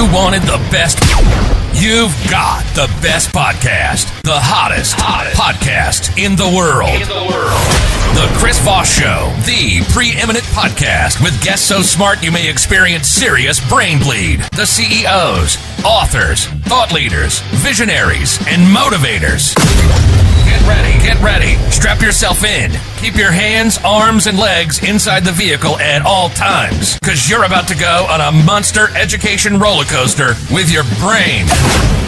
you wanted the best, you've got the best podcast. The hottest podcast in the world. The Chris Voss Show, the preeminent podcast with guests so smart you may experience serious brain bleed. The CEOs, authors, thought leaders, visionaries, and motivators. Get ready. Strap yourself in. Keep your hands, arms, and legs inside the vehicle at all times, because you're about to go on a monster education roller coaster with your brain.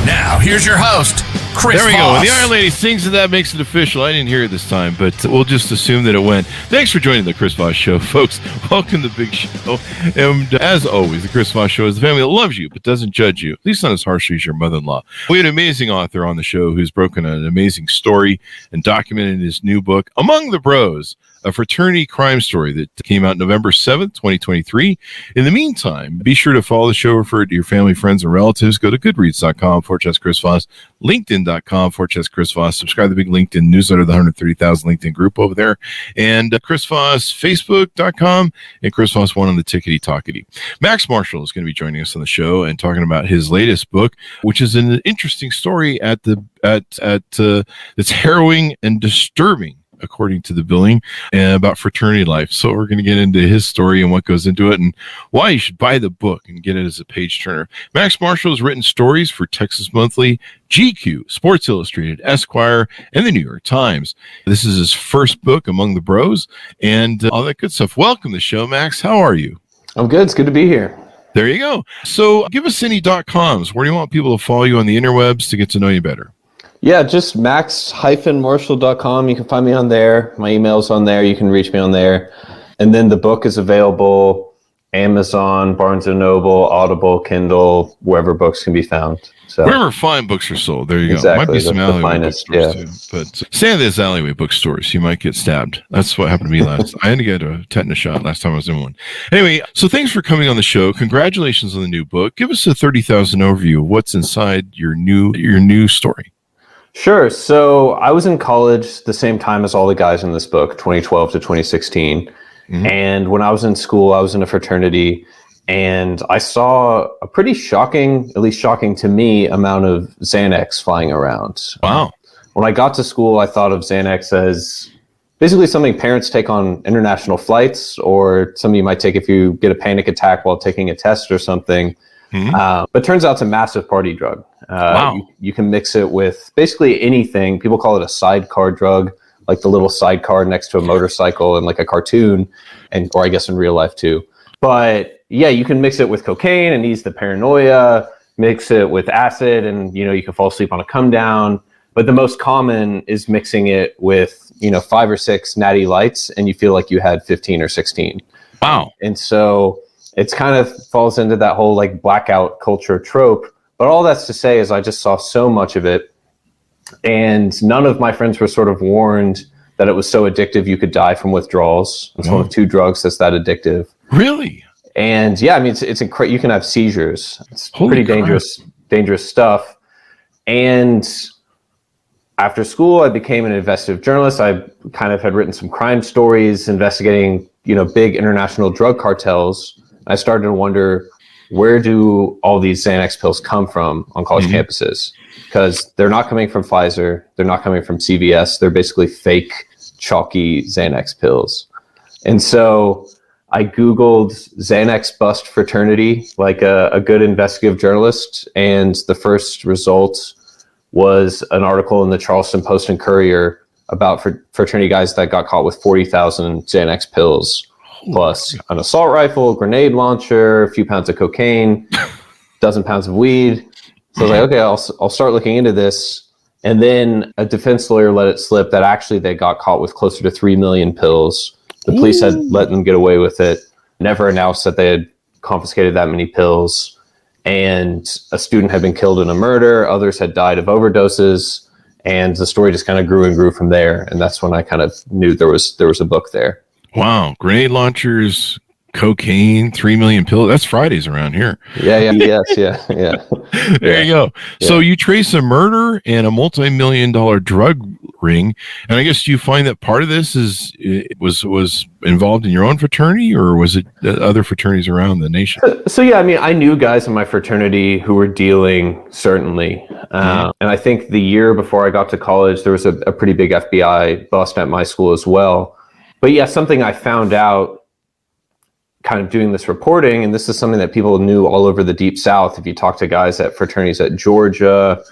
Now, here's your host, Chris There we Voss. go. When the Iron Lady sings and that makes it official. I didn't hear it this time, but we'll just assume that it went. Thanks for joining the Chris Voss Show, folks. Welcome to the big show. And as always, the Chris Voss Show is the family that loves you but doesn't judge you, at least not as harshly as your mother-in-law. We had an amazing author on the show who's broken an amazing story and documented his new book, Among the Bros, a fraternity crime story that came out November 7th, 2023. In the meantime, be sure to follow the show, refer it to your family, friends, and relatives. Go to goodreads.com/Chris Voss, LinkedIn.com/Chris Voss. Subscribe to the big LinkedIn newsletter, the 130,000 LinkedIn group over there. And Chris Voss, Facebook.com, and Chris Voss 1 on the Tickety-Talkety. Max Marshall is going to be joining us on the show and talking about his latest book, which is an interesting story that's harrowing and disturbing, according to the billing, and about fraternity life. So we're going to get into his story and what goes into it and why you should buy the book and get it as a page turner. Max Marshall has written stories for Texas Monthly, GQ, Sports Illustrated, Esquire, and the New York Times. This is his first book, Among the Bros, and all that good stuff. Welcome to the show, Max. How are you? I'm good. It's good to be here. There you go. So give us any .coms. Where do you want people to follow you on the interwebs to get to know you better? Yeah, just max-marshall.com. You can find me on there. My email's on there. You can reach me on there. And then the book is available Amazon, Barnes & Noble, Audible, Kindle, wherever books can be found. So wherever fine books are sold, there you exactly, go. Might be some alleyway finest, bookstores too. But stay in those alleyway bookstores. You might get stabbed. That's what happened to me last. I had to get a tetanus shot last time I was in one. Anyway, so thanks for coming on the show. Congratulations on the new book. Give us a 30,000 overview of what's inside your new story. Sure. So I was in college the same time as all the guys in this book, 2012 to 2016. Mm-hmm. And when I was in school, I was in a fraternity, and I saw a pretty shocking, at least shocking to me, amount of Xanax flying around. Wow. When I got to school, I thought of Xanax as basically something parents take on international flights, or something you might take if you get a panic attack while taking a test or something. Mm-hmm. But it turns out it's a massive party drug. Wow. You can mix it with basically anything. People call it a sidecar drug, like the little sidecar next to a motorcycle in like a cartoon, or I guess in real life too. But yeah, you can mix it with cocaine and ease the paranoia, mix it with acid, and you can fall asleep on a come down. But the most common is mixing it with 5 or 6 natty lights, and you feel like you had 15 or 16. Wow. And so it's kind of falls into that whole like blackout culture trope. But all that's to say is I just saw so much of it, and none of my friends were sort of warned that it was so addictive you could die from withdrawals. It's one of 2 drugs that's that addictive. Really? And yeah, I mean, it's you can have seizures. It's pretty dangerous stuff. And after school, I became an investigative journalist. I kind of had written some crime stories investigating, big international drug cartels. I started to wonder, where do all these Xanax pills come from on college Mm-hmm. campuses? Because they're not coming from Pfizer. They're not coming from CVS. They're basically fake, chalky Xanax pills. And so I Googled Xanax bust fraternity, like a good investigative journalist. And the first result was an article in the Charleston Post and Courier about fraternity guys that got caught with 40,000 Xanax pills, plus an assault rifle, grenade launcher, a few pounds of cocaine, dozen pounds of weed. So I was like, okay, I'll start looking into this. And then a defense lawyer let it slip that actually they got caught with closer to 3 million pills. The police had let them get away with it, never announced that they had confiscated that many pills. And a student had been killed in a murder. Others had died of overdoses. And the story just kind of grew and grew from there. And that's when I kind of knew there was a book there. Wow. Grenade launchers, cocaine, 3 million pills. That's Fridays around here. Yeah. There you go. Yeah. So you trace a murder and a multi-million-dollar drug ring. And I guess, do you find that part of this was involved in your own fraternity, or was it other fraternities around the nation? So yeah, I mean, I knew guys in my fraternity who were dealing, certainly. And I think the year before I got to college, there was a pretty big FBI bust at my school as well. But yeah, something I found out kind of doing this reporting, and this is something that people knew all over the Deep South. If you talk to guys at fraternities at Georgia,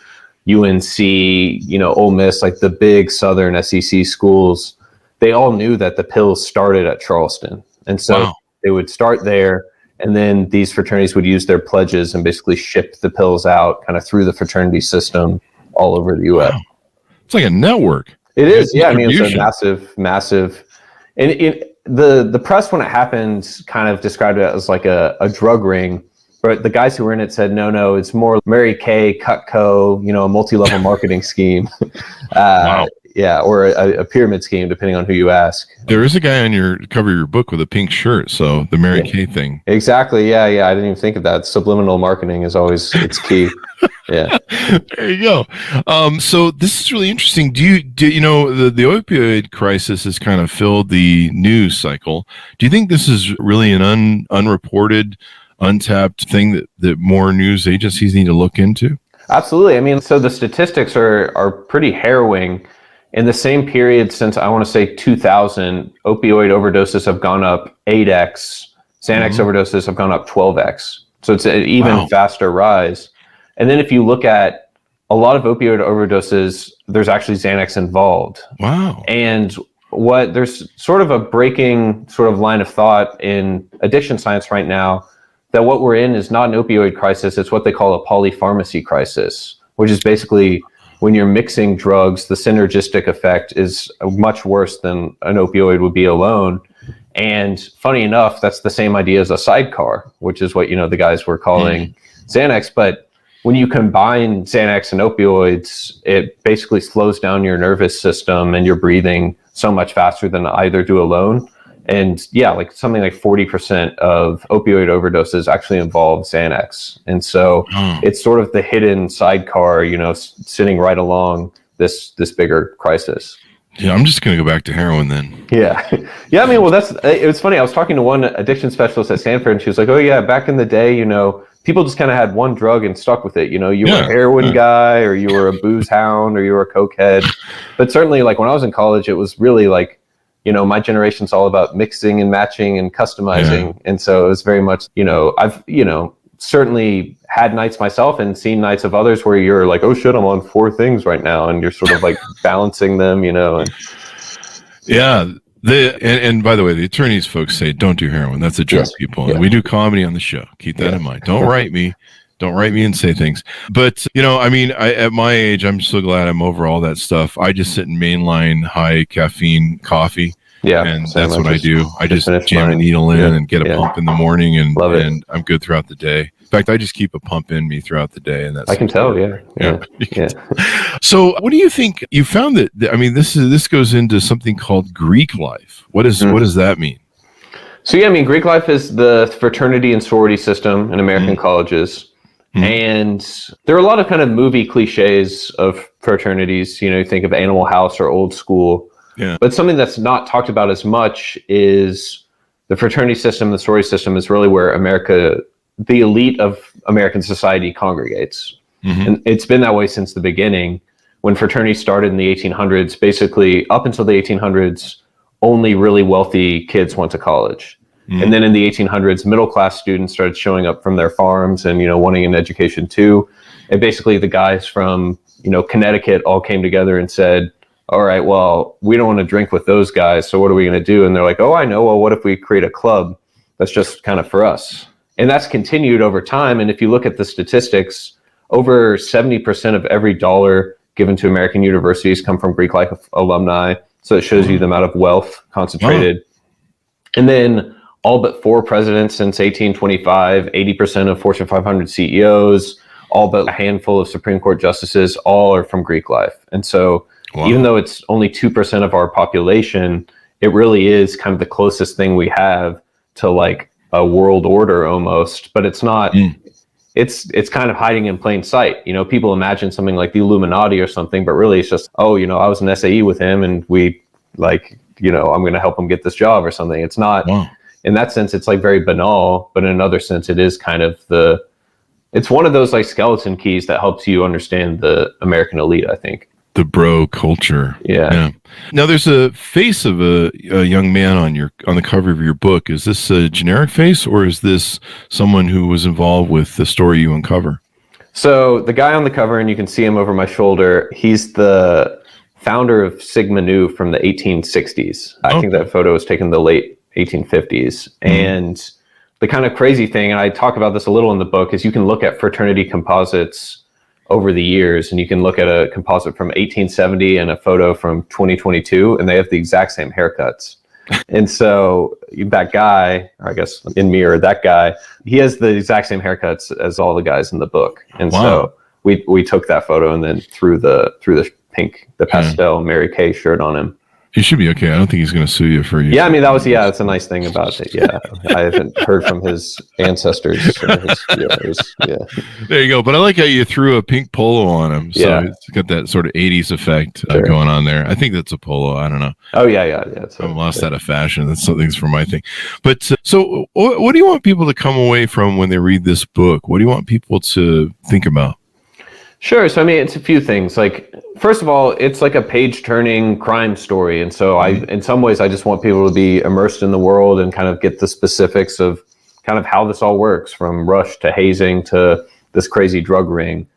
UNC, Ole Miss, like the big Southern SEC schools, they all knew that the pills started at Charleston. And so they would start there, and then these fraternities would use their pledges and basically ship the pills out kind of through the fraternity system all over the U.S. Wow. It's like a network. It is. Yeah. I mean, it's a massive. And the press, when it happened, kind of described it as like a drug ring. But the guys who were in it said, no, it's more Mary Kay, Cutco, a multi-level marketing scheme. Wow. Yeah, or a pyramid scheme, depending on who you ask. There is a guy on your cover of your book with a pink shirt, so the Mary Kay thing. Exactly. Yeah. I didn't even think of that. Subliminal marketing is always it's key. Yeah. There you go. So this is really interesting. Do you the opioid crisis has kind of filled the news cycle? Do you think this is really an unreported, untapped thing that more news agencies need to look into? Absolutely. I mean, so the statistics are pretty harrowing. In the same period since, I want to say 2000, opioid overdoses have gone up 8x. Xanax overdoses have gone up 12x. So it's an even faster rise. And then if you look at a lot of opioid overdoses, there's actually Xanax involved. Wow. And there's sort of a breaking sort of line of thought in addiction science right now, that what we're in is not an opioid crisis. It's what they call a polypharmacy crisis, which is basically when you're mixing drugs, the synergistic effect is much worse than an opioid would be alone. And funny enough, that's the same idea as a sidecar, which is what, the guys were calling Xanax. But when you combine Xanax and opioids, it basically slows down your nervous system and your breathing so much faster than either do alone. And yeah, like something like 40% of opioid overdoses actually involve Xanax. And so it's sort of the hidden sidecar, sitting right along this bigger crisis. Yeah, I'm just going to go back to heroin then. Yeah. Yeah, I mean, well, it was funny. I was talking to one addiction specialist at Stanford, and she was like, oh yeah, back in the day, people just kind of had one drug and stuck with it. You were a heroin guy, or you were a booze hound, or you were a cokehead. But certainly, like when I was in college, it was really like, my generation's all about mixing and matching and customizing. And so it was very much, I've, certainly had nights myself and seen nights of others where you're like, oh shit, I'm on 4 things right now. And you're sort of like balancing them, And yeah. And by the way, the attorneys folks say, don't do heroin. That's a joke, people. And we do comedy on the show. Keep that in mind. Don't write me. Don't write me and say things. But, at my age, I'm so glad I'm over all that stuff. I just sit in mainline high caffeine coffee. Yeah. And that's what I do. I just jam a needle in and get a pump in the morning, and I'm good throughout the day. In fact, I just keep a pump in me throughout the day. And that's I can tell. Yeah. So what do you think? You found that, this goes into something called Greek life. What does that mean? So, Greek life is the fraternity and sorority system in American colleges. And there are a lot of kind of movie cliches of fraternities. You think of Animal House or Old School. Yeah. But something that's not talked about as much is the fraternity system, the sorority system is really where the elite of American society congregates. And it's been that way since the beginning. When fraternities started in the 1800s, basically up until the 1800s, only really wealthy kids went to college. And then in the 1800s, middle-class students started showing up from their farms and, wanting an education too. And basically the guys from, Connecticut all came together and said, all right, well, we don't want to drink with those guys. So what are we going to do? And they're like, oh, I know. Well, what if we create a club that's just kind of for us? And that's continued over time. And if you look at the statistics, over 70% of every dollar given to American universities come from Greek life alumni. So it shows you the amount of wealth concentrated. And then all but 4 presidents since 1825, 80% of Fortune 500 CEOs, all but a handful of Supreme Court justices, all are from Greek life. And so even though it's only 2% of our population, it really is kind of the closest thing we have to like a world order almost, but it's not, it's kind of hiding in plain sight. You know, people imagine something like the Illuminati or something, but really it's just, oh, you know, I was an SAE with him and we like, you know, I'm going to help him get this job or something. It's not, in that sense, it's like very banal, but in another sense, it is kind of it's one of those like skeleton keys that helps you understand the American elite, I think. The bro culture. Yeah. Now there's a face of a young man on the cover of your book. Is this a generic face, or is this someone who was involved with the story you uncover? So the guy on the cover, and you can see him over my shoulder, he's the founder of Sigma Nu from the 1860s. I think that photo was taken in the late 1850s. And the kind of crazy thing, and I talk about this a little in the book, is you can look at fraternity composites over the years, and you can look at a composite from 1870 and a photo from 2022, and they have the exact same haircuts. And so that guy, or I guess in mirror, that guy, he has the exact same haircuts as all the guys in the book. And so we took that photo and then threw the pink, the pastel Mary Kay shirt on him. He should be okay. I don't think he's going to sue you for you. Yeah, I mean, that's a nice thing about it. Yeah. I haven't heard from his ancestors. There you go. But I like how you threw a pink polo on him. So it's got that sort of 80s effect going on there. I think that's a polo. I don't know. Oh, yeah. I'm lost out of fashion. That's something's for my thing. But so what do you want people to come away from when they read this book? What do you want people to think about? Sure. So, I mean, it's a few things. Like, first of all, it's like a page-turning crime story. And so in some ways, I just want people to be immersed in the world and kind of get the specifics of kind of how this all works, from rush to hazing to this crazy drug ring.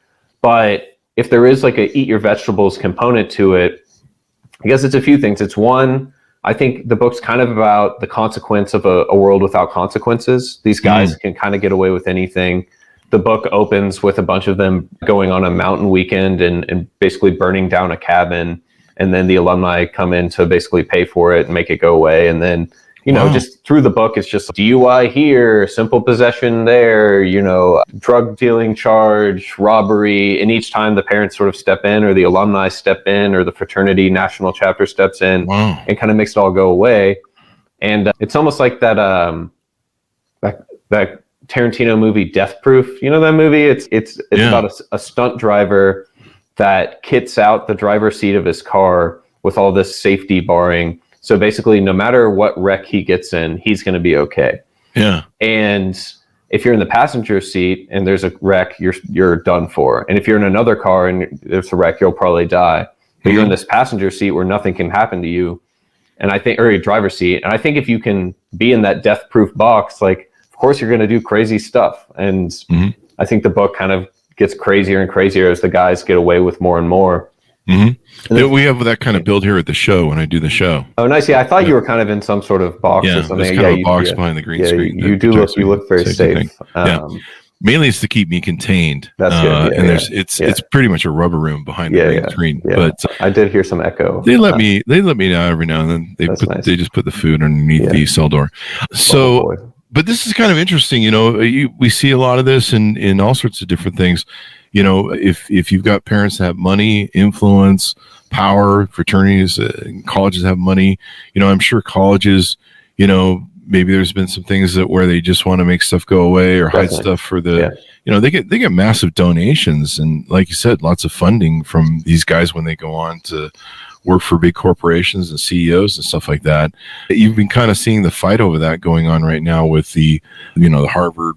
But if there is like a eat your vegetables component to it, I guess it's a few things. It's one, I think the book's kind of about the consequence of a world without consequences. These guys can kind of get away with anything. The book opens with a bunch of them going on a mountain weekend and basically burning down a cabin. And then the alumni come in to basically pay for it and make it go away. And then, you know, just through the book, it's just DUI here, simple possession there, you know, drug dealing charge, robbery. And each time the parents sort of step in, or the alumni step in, or the fraternity national chapter steps in and kind of makes it all go away. And it's almost like that Tarantino movie Death Proof. You know that movie? It's about a stunt driver that kits out the driver's seat of his car with all this safety barring. So basically, no matter what wreck he gets in, he's going to be okay. Yeah. And if you're in the passenger seat and there's a wreck, you're done for. And if you're in another car and there's a wreck, you'll probably die. But you're in this passenger seat where nothing can happen to you. And I think, or your driver's seat. And I think if you can be in that death proof box, like, of course you're going to do crazy stuff. And I think the book kind of gets crazier and crazier as the guys get away with more and more. We have that kind of build here at the show when I do the show. Oh, nice. Yeah, I thought you were kind of in some sort of box or something. There's kind of a box behind the green screen. You look very safe. Mainly it's to keep me contained. That's good. It's pretty much a rubber room behind the green screen. Yeah. But I did hear some echo. They let me know every now and then. They just put the food underneath the cell door. So but this is kind of interesting, you know. We see a lot of this in all sorts of different things. You know, if you've got parents that have money, influence, power, fraternities, colleges have money. You know, I'm sure colleges, you know, maybe there's been some things where they just want to make stuff go away or hide stuff for the, you know, they get massive donations and, like you said, lots of funding from these guys when they go on to work for big corporations and CEOs and stuff like that. You've been kind of seeing the fight over that going on right now with the, you know, the Harvard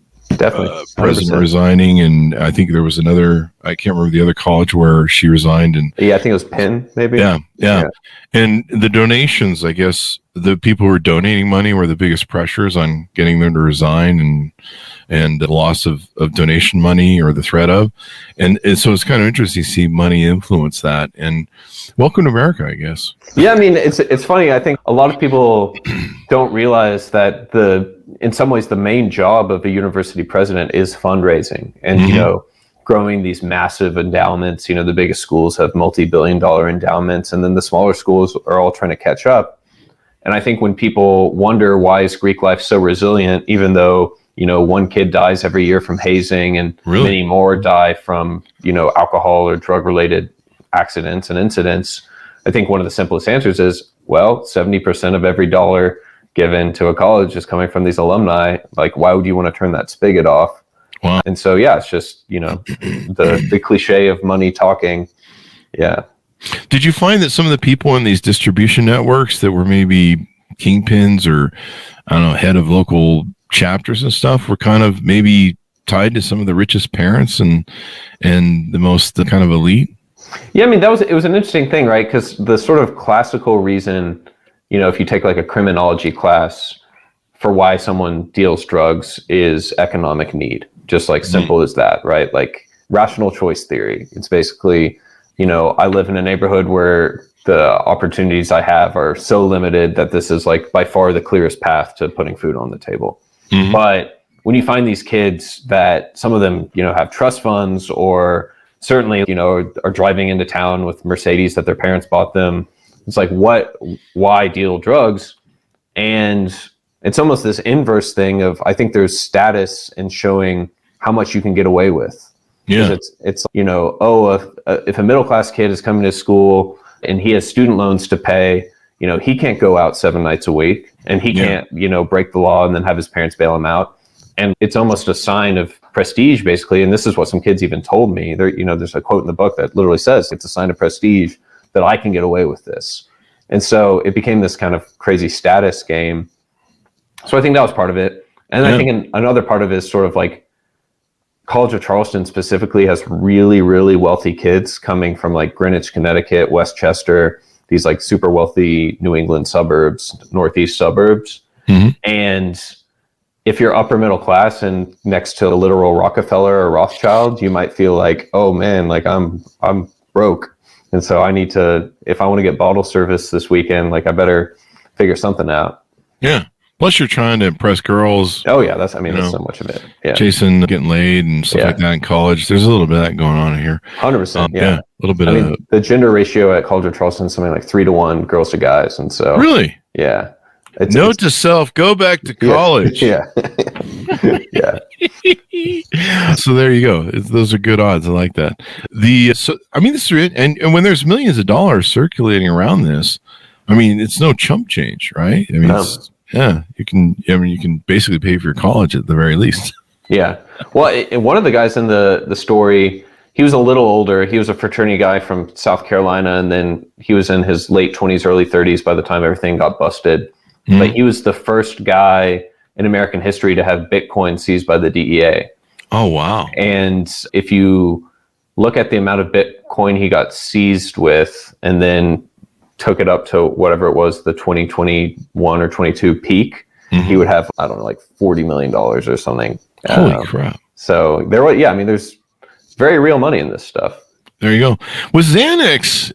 president resigning, and I think there was another, I can't remember the other college where she resigned. And I think it was Penn, maybe. Yeah. And the donations, I guess the people who were donating money were the biggest pressures on getting them to resign and the loss of donation money or the threat of. And so it's kind of interesting to see money influence that. And welcome to America, I guess. Yeah, I mean, it's funny. I think a lot of people don't realize that in some ways, the main job of a university president is fundraising and, you know, growing these massive endowments. You know, the biggest schools have multi-billion-dollar endowments, and then the smaller schools are all trying to catch up. And I think when people wonder why is Greek life so resilient, even though, you know, one kid dies every year from hazing and many more die from, you know, alcohol or drug-related accidents and incidents, I think one of the simplest answers is, well, 70% of every dollar given to a college is coming from these alumni. Like, why would you want to turn that spigot off? Wow. And so, yeah, it's just, the cliche of money talking. Yeah. Did you find that some of the people in these distribution networks that were maybe kingpins or, I don't know, head of local chapters and stuff were kind of maybe tied to some of the richest parents and the kind of elite? Yeah, I mean, it was an interesting thing, right? Because the sort of classical reason, if you take like a criminology class for why someone deals drugs is economic need, just like simple as that, right? Like rational choice theory. It's basically, I live in a neighborhood where the opportunities I have are so limited that this is like by far the clearest path to putting food on the table. Mm-hmm. But when you find these kids that some of them, have trust funds or certainly, are driving into town with Mercedes that their parents bought them, it's like, why deal drugs? And it's almost this inverse thing of, I think there's status in showing how much you can get away with. Yeah. It's if a middle class kid is coming to school and he has student loans to pay, he can't go out 7 nights a week and he can't, break the law and then have his parents bail him out. And it's almost a sign of prestige, basically. And this is what some kids even told me. There's a quote in the book that literally says it's a sign of prestige that I can get away with this. And so it became this kind of crazy status game. So I think that was part of it. And I think another part of it is sort of like College of Charleston specifically has really, really wealthy kids coming from like Greenwich, Connecticut, Westchester, these like super wealthy New England suburbs, Northeast suburbs. Mm-hmm. And if you're upper middle class and next to a literal Rockefeller or Rothschild, you might feel like, oh man, like I'm broke. And so I need to, if I want to get bottle service this weekend, like I better figure something out. Yeah. Plus, you're trying to impress girls. Oh yeah, that's so much of it. Yeah, chasing, getting laid, and stuff like that in college. There's a little bit of that going on here. 100%. Yeah, a little bit. I mean, the gender ratio at College of Charleston is something like 3-to-1 girls to guys, and so really, yeah. Note to self: go back to college. Yeah, yeah. So there you go. Those are good odds. I like that. This is it. And when there's millions of dollars circulating around this, I mean, it's no chump change, right? I mean, yeah, you can basically pay for your college at the very least. Yeah. Well, one of the guys in the story, he was a little older. He was a fraternity guy from South Carolina, and then he was in his late 20s, early 30s by the time everything got busted. Mm. But he was the first guy in American history to have Bitcoin seized by the DEA. Oh, wow. And if you look at the amount of Bitcoin he got seized with and then took it up to whatever it was, the 2021 or 22 peak, he would have, I don't know, like $40 million or something. Holy crap. So there's very real money in this stuff. There you go. With Xanax,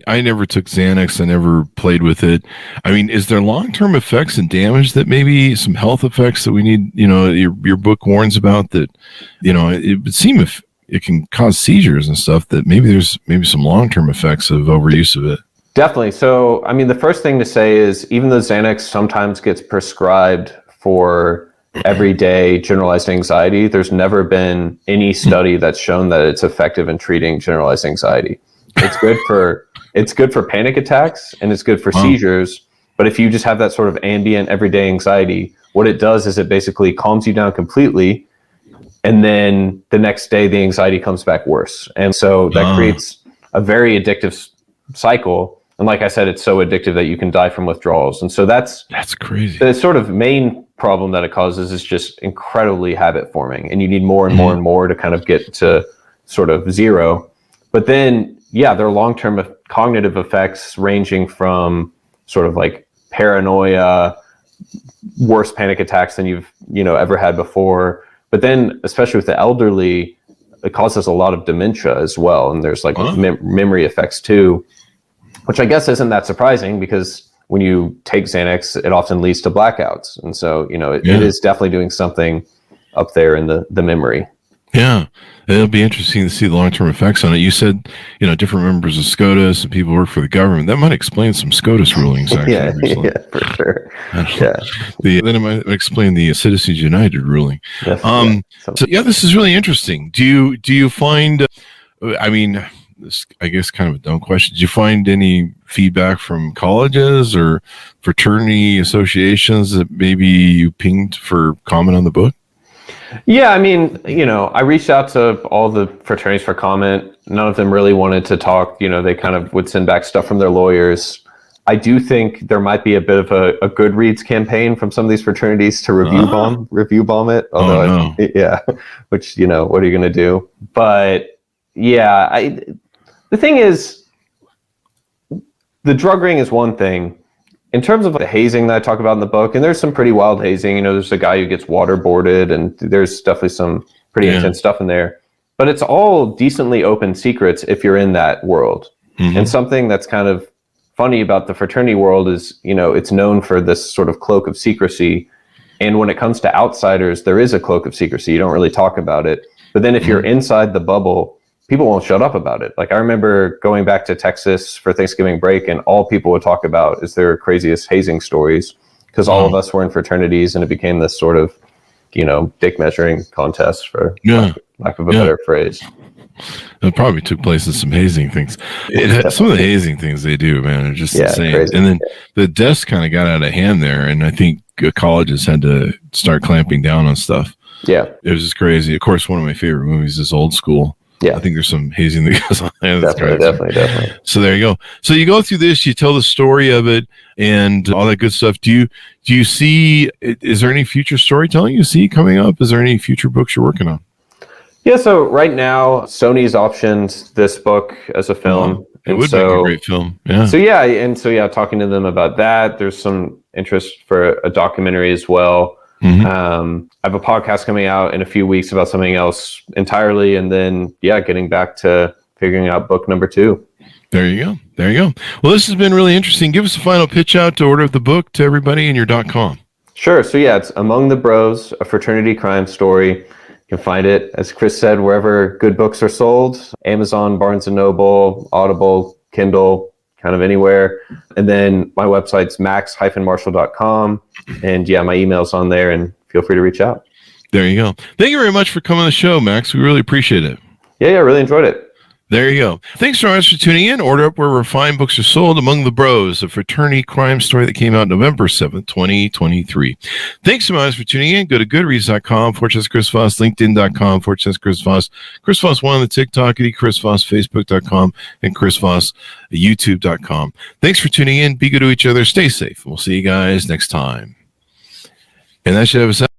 I never took Xanax. I never played with it. I mean, is there long-term effects and damage that maybe some health effects that we need, your book warns about that, it would seem if it can cause seizures and stuff that there's some long-term effects of overuse of it. Definitely. So, I mean, the first thing to say is even though Xanax sometimes gets prescribed for everyday generalized anxiety, there's never been any study that's shown that it's effective in treating generalized anxiety. It's good for panic attacks and it's good for seizures. But if you just have that sort of ambient everyday anxiety, what it does is it basically calms you down completely. And then the next day, the anxiety comes back worse. And so that creates a very addictive cycle. And like I said, it's so addictive that you can die from withdrawals. And so that's crazy. The sort of main problem that it causes is just incredibly habit forming. And you need more and more and more to kind of get to sort of zero. But then, there are long-term cognitive effects ranging from sort of like paranoia, worse panic attacks than you've, ever had before. But then, especially with the elderly, it causes a lot of dementia as well. And there's like memory effects too, which I guess isn't that surprising because when you take Xanax, it often leads to blackouts. And so, it is definitely doing something up there in the memory. Yeah. It'll be interesting to see the long-term effects on it. You said, different members of SCOTUS and people who work for the government. That might explain some SCOTUS rulings. Actually, yeah, for sure. Then it might explain the Citizens United ruling. This is really interesting. Do you find, this, I guess, kind of a dumb question. Did you find any feedback from colleges or fraternity associations that maybe you pinged for comment on the book? Yeah, I mean, I reached out to all the fraternities for comment. None of them really wanted to talk. They kind of would send back stuff from their lawyers. I do think there might be a bit of a Goodreads campaign from some of these fraternities to review bomb it. Although, no. yeah, which, what are you going to do? But yeah, the thing is, the drug ring is one thing. In terms of the hazing that I talk about in the book, and there's some pretty wild hazing, there's a guy who gets waterboarded, and there's definitely some pretty intense stuff in there. But it's all decently open secrets if you're in that world. Mm-hmm. And something that's kind of funny about the fraternity world is, it's known for this sort of cloak of secrecy. And when it comes to outsiders, there is a cloak of secrecy. You don't really talk about it. But then if you're inside the bubble, people won't shut up about it. Like, I remember going back to Texas for Thanksgiving break, and all people would talk about is their craziest hazing stories, because all of us were in fraternities, and it became this sort of, dick measuring contest, for lack of a better phrase. It probably took place in some hazing things. Some of the hazing things they do, man, are just insane. Crazy. And then the deaths kind of got out of hand there, and I think colleges had to start clamping down on stuff. Yeah. It was just crazy. Of course, one of my favorite movies is Old School. Yeah, I think there's some hazing that goes on. Definitely. So there you go. So you go through this, you tell the story of it, and all that good stuff. Do you see? Is there any future storytelling you see coming up? Is there any future books you're working on? Yeah. So right now, Sony's optioned this book as a film. It would make a great film. Yeah. So talking to them about that. There's some interest for a documentary as well. Mm-hmm. I have a podcast coming out in a few weeks about something else entirely, and then getting back to figuring out book number 2. There you go. Well, this has been really interesting. Give us a final pitch out to order the book to everybody in your .com. Sure. So it's Among the Bros, a fraternity crime story. You can find it, as Chris said, wherever good books are sold: Amazon, Barnes & Noble, Audible, Kindle, kind of anywhere. And then my website's max-marshall.com. And my email's on there, and feel free to reach out. There you go. Thank you very much for coming on the show, Max. We really appreciate it. Yeah, I really enjoyed it. There you go. Thanks so much for tuning in. Order up wherever fine books are sold. Among the Bros, a fraternity crime story that came out November 7th, 2023. Thanks so much for tuning in. Go to goodreads.com/Chris Voss, linkedin.com/Chris Voss, Chris Voss 1 on the TikTok, Chris Voss, Facebook.com, and Chris Voss, YouTube.com. Thanks for tuning in. Be good to each other. Stay safe. We'll see you guys next time. And that should have us out.